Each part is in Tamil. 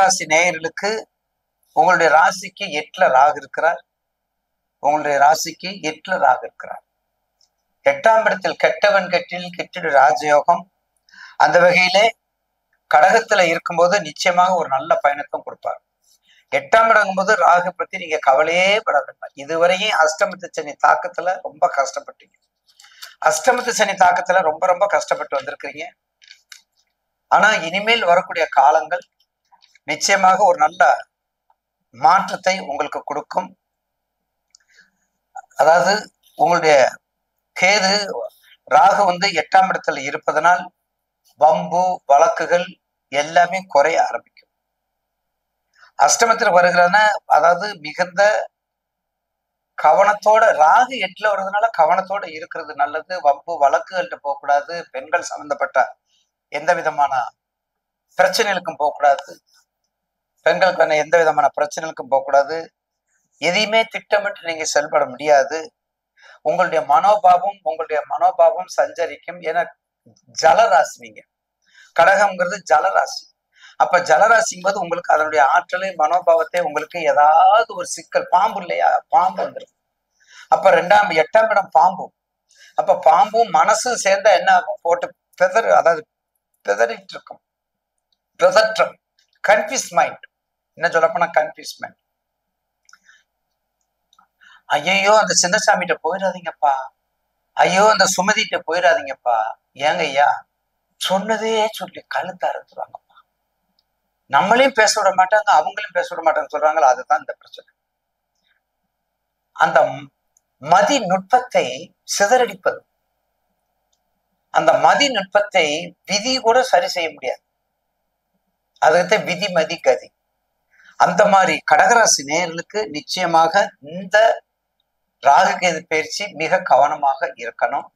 கடகராசி நேயர்களுக்கு உங்களுடைய ராசிக்கு 8ல ராகு இருக்கிறார். உங்களுடைய ராசிக்கு 8ல ராகு இருக்கிறார். 8ஆம் இடத்தில் கெட்டவன் கெட்டில் கெட்டிடு ராஜயோகம். அந்த வகையிலே கடகத்துல இருக்கும்போது நிச்சயமாக ஒரு நல்ல பயணத்தை கொடுப்பார். 8ஆம் இடங்கும்போது ராகு பத்தி நீங்க கவலையே பட வேண்டாம். இதுவரையும் அஷ்டமத்து சனி தாக்கத்துல ரொம்ப கஷ்டப்பட்டீங்க. அஷ்டமத்து சனி தாக்கத்துல ரொம்ப ரொம்ப கஷ்டப்பட்டு வந்திருக்கிறீங்க. ஆனா இனிமேல் வரக்கூடிய காலங்கள் நிச்சயமாக ஒரு நல்ல மாற்றத்தை உங்களுக்கு கொடுக்கும். அதாவது உங்களுடைய கேது ராகு 8ஆம் இடத்துல இருப்பதனால் வம்பு வழக்குகள் எல்லாமே குறைய ஆரம்பிக்கும். அஷ்டமத்துல வருகிறதுனா அதாவது மிகுந்த கவனத்தோட, ராகு 8ல வருதுனால கவனத்தோட இருக்கிறது நல்லது. வம்பு வழக்குகள்கிட்ட போகக்கூடாது. பெண்கள் சம்பந்தப்பட்ட எந்த விதமான பிரச்சனைகளுக்கும் போகக்கூடாது. பெண்களுக்கான எந்த விதமான பிரச்சனைகளுக்கும் போகக்கூடாது. எதையுமே திட்டமிட்டு நீங்க செயல்பட முடியாது. உங்களுடைய மனோபாவம் சஞ்சரிக்கும். ஏன்னா ஜலராசி, நீங்க கடகம்ங்கிறது ஜலராசி. அப்ப ஜலராசிங்கும்போது உங்களுக்கு அதனுடைய ஆற்றலை மனோபாவத்தை உங்களுக்கு ஏதாவது ஒரு சிக்கல், பாம்பு இல்லையா, பாம்பு வந்துடும். அப்ப 8ஆம் இடம் பாம்பும். அப்ப பாம்பும் மனசும் சேர்ந்தா என்ன ஆகும், போட்டு அதாவது பெதறிட்டு இருக்கும். பெதற்றம், கன்ஃபியூஸ் மைண்ட். என்ன சொல்ல போனா கன்ஃபியூஸ் மைண்ட். ஐயோ அந்த சின்னசாமிகிட்ட போயிடாதீங்கப்பா, ஐயோ அந்த சுமதிகிட்ட போயிடாதீங்கப்பா. ஏங்க ஐயா, சொன்னதே சொல்லி கழுத்த அறுத்துருவாங்கப்பா. நம்மளையும் பேச விட மாட்டாங்க, அவங்களையும் பேச விட மாட்டாங்க சொல்றாங்களா, அதுதான் இந்த பிரச்சனை. அந்த மதி நுட்பத்தை சிதறடிப்பது, அந்த மதி நுட்பத்தை விதி கூட சரி செய்ய முடியாது. அதுக்கு விதி மதி கதி. அந்த மாதிரி கடகராசி நேயர்களுக்கு நிச்சயமாக இந்த ராகு கேது பயிற்சி மிக கவனமாக இருக்கணும்.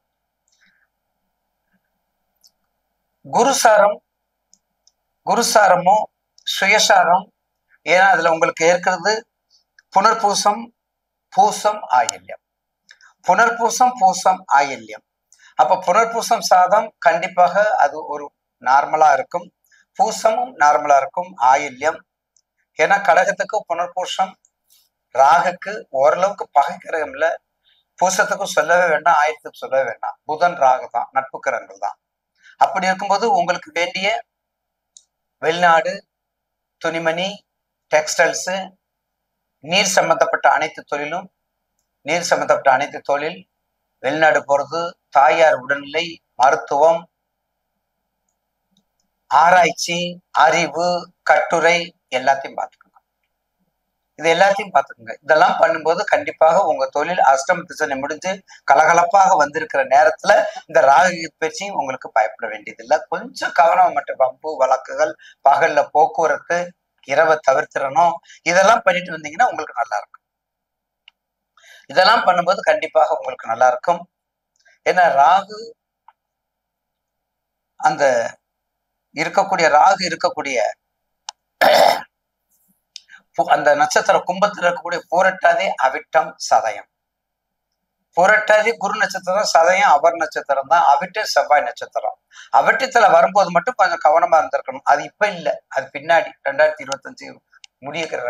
குருசாரமோ சுயசாரம், ஏன்னா அதுல உங்களுக்கு இருக்கிறது புனர்பூசம் பூசம் ஆயில்யம். புனர்பூசம் பூசம் ஆயில்யம். அப்ப புனர்பூசம் சாதம் கண்டிப்பாக அது ஒரு நார்மலா இருக்கும். பூசமும் நார்மலா இருக்கும். ஆயில்யம், ஏன்னா கடகத்துக்கு புனர்பூசம் ராகுக்கு ஓரளவுக்கு பகை கிரகம் இல்ல. பூசத்துக்கும் சொல்லவே வேண்டாம், ஆயிரத்துக்கு சொல்லவே வேண்டாம். புதன் ராகு தான், நட்பு கிரகங்கள் தான். அப்படி இருக்கும்போது உங்களுக்கு வேண்டிய வெளிநாடு, துணிமணி, டெக்ஸ்டைல்ஸ், நீர் சம்பந்தப்பட்ட அனைத்து தொழிலும், நீர் சம்பந்தப்பட்ட அனைத்து தொழில், வெளிநாடு போறது, தாயார் உடல்நிலை, மருத்துவம், ஆராய்ச்சி, அறிவு, கட்டுரை எல்லாத்தையும் பார்த்துக்கோங்க. இது எல்லாத்தையும் பார்த்துக்கோங்க. இதெல்லாம் பண்ணும்போது கண்டிப்பாக உங்க தொழில் அஷ்டமத்து சனி முடிஞ்சு கலகலப்பாக வந்திருக்கிற நேரத்துல இந்த ராகு பயிற்சியும் உங்களுக்கு பயப்பட வேண்டியதில்லை. கொஞ்சம் கவனம் மட்டும். வம்பு வழக்குகள், பகல்ல போக்குவரத்து, இரவை தவிர்த்திடணும். இதெல்லாம் பண்ணிட்டு வந்தீங்கன்னா உங்களுக்கு நல்லா இருக்கும். இதெல்லாம் பண்ணும்போது கண்டிப்பாக உங்களுக்கு நல்லா இருக்கும். ஏன்னா ராகு அந்த ராகு இருக்கக்கூடிய அந்த நட்சத்திரம் கும்பத்தில் இருக்கக்கூடிய பூரட்டாதி, அவிட்டம், சதயம். பூரட்டாதி குரு நட்சத்திரம், சதயம் அவர் நட்சத்திரம் தான், அவிட்டம் செவ்வாய் நட்சத்திரம். அவிட்டத்துல வரும்போது மட்டும் கொஞ்சம் கவனமா இருந்திருக்கணும். அது இப்ப இல்லை, அது பின்னாடி 2025 முடியுகிற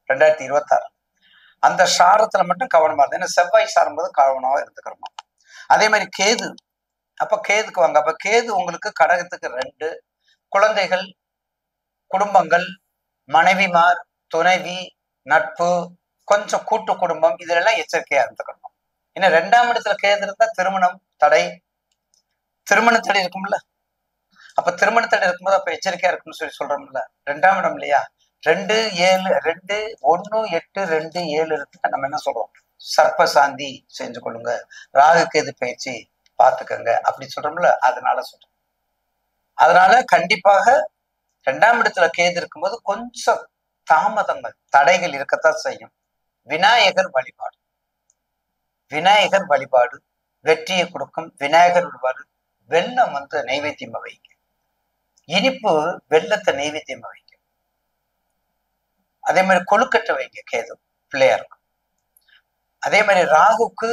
2026 அந்த சாரத்துல மட்டும் கவனமா இருந்தது. ஏன்னா செவ்வாய் சாரும் போது கவனமா இருந்துக்கிறோம். அதே மாதிரி கேது, அப்ப கேதுக்கு வாங்க. அப்ப கேது உங்களுக்கு கடகத்துக்கு 2, குழந்தைகள், குடும்பங்கள், மனைவிமார், துணைவி, நட்பு, கொஞ்சம் கூட்டு குடும்பம், இதெல்லாம் எச்சரிக்கையா இருந்துக்கணும். இன்னும் 2ஆம் இடத்துல கேது இருந்தா திருமணம் தடை இருக்கும்ல. அப்ப திருமண தடை இருக்கும்போது அப்ப எச்சரிக்கையா இருக்குன்னு சொல்றோம்ல. 2ஆம் இடம் இல்லையா, 2, 7, 2, 1, 8, 2, 7 இருக்கு. நம்ம என்ன சொல்றோம், சர்ப்ப சாந்தி செஞ்சு கொள்ளுங்க, ராகு கேது பயிற்சி பார்த்துக்கங்க அப்படி சொல்றோம்ல. அதனால சொல்றோம். அதனால கண்டிப்பாக 2ஆம் இடத்துல கேது இருக்கும்போது கொஞ்சம் தாமதங்கள், தடைகள் இருக்கத்தான் செய்யும். விநாயகர் வழிபாடு வெற்றியை கொடுக்கும். விநாயகர் வழிபாடு. வெல்லம் நைவேத்தியமா வைங்க. இனிப்பு வெல்லத்தை நைவேத்தியமா வைங்க. அதே மாதிரி கொழுக்கட்டை வைங்க கேது பிள்ளையாருக்கு. அதே மாதிரி ராகுக்கு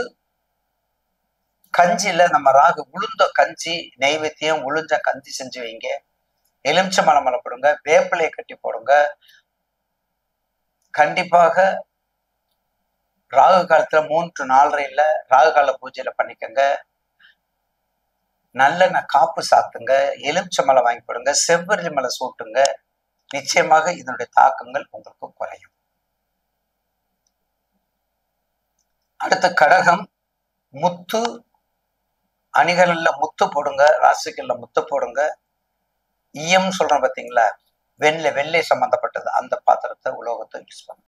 கஞ்சியில நம்ம ராகு உளுந்த கஞ்சி நைவேத்தியம், உளுந்த கஞ்சி செஞ்சு வைங்க. எலுமிச்சை மலை போடுங்க, வேப்பிலையை கட்டி போடுங்க, கண்டிப்பாக ராகு காலத்துல 3-4:30 ராகு கால பூஜையில பண்ணிக்கங்க. நல்லெண்ணெய் காப்பு சாத்துங்க, எலுமிச்சை வாங்கி போடுங்க, செவ்வரளி மலை சூட்டுங்க. நிச்சயமாக இதனுடைய தாக்கங்கள் உங்களுக்கு குறையும். அடுத்த கடகம், முத்து அணிகள்ல முத்து போடுங்க, ராசிகள்ல முத்து போடுங்க. ஈயம் சொல்றோம் பாத்தீங்களா, வெள்ளை சம்பந்தப்பட்டது, அந்த பாத்திரத்தை உலோகத்தை யூஸ் பண்ணுங்க.